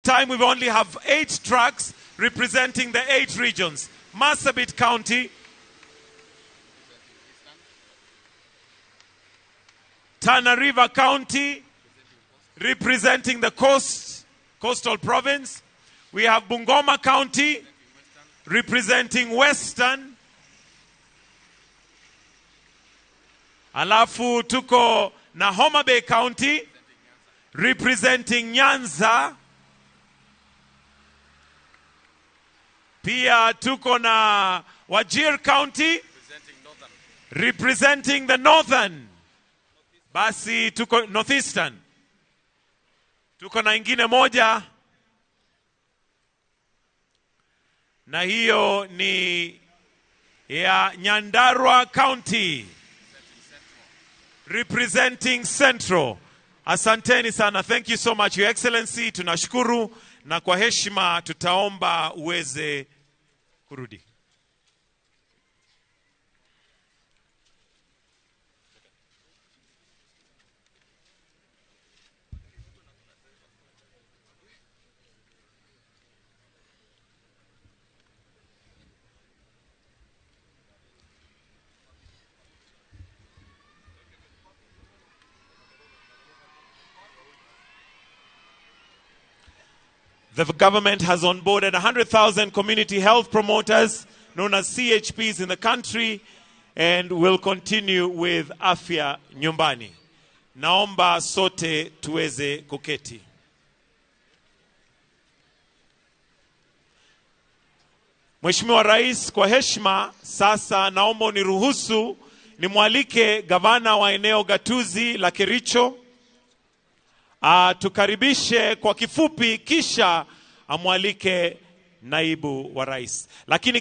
time we only have 8 trucks representing the 8 regions. Marsabit County, Tana River County, representing the coastal province. We have Bungoma County, representing Western. Alafu tuko na Homa Bay County, representing Nyanza. Pia tuko na Wajir County, representing the Northern. Basi tuko Northeastern. Tuko na ingine moja, na hiyo ni ya Nyandarua County, representing Central. Asanteni sana. Thank you so much, Your Excellency. Tunashukuru, na kwa heshima tutaomba uweze kurudi. The government has onboarded 100,000 community health promoters, known as CHPs, in the country, and will continue with Afya Nyumbani. Naomba sote tuweze kuketi. Mheshimiwa Rais, kwa heshima sasa naomba uniruhusu nimwalike gavana wa eneo gatuzi la Kericho tukaribishe kwa kifupi, kisha amwalike naibu wa rais. Lakini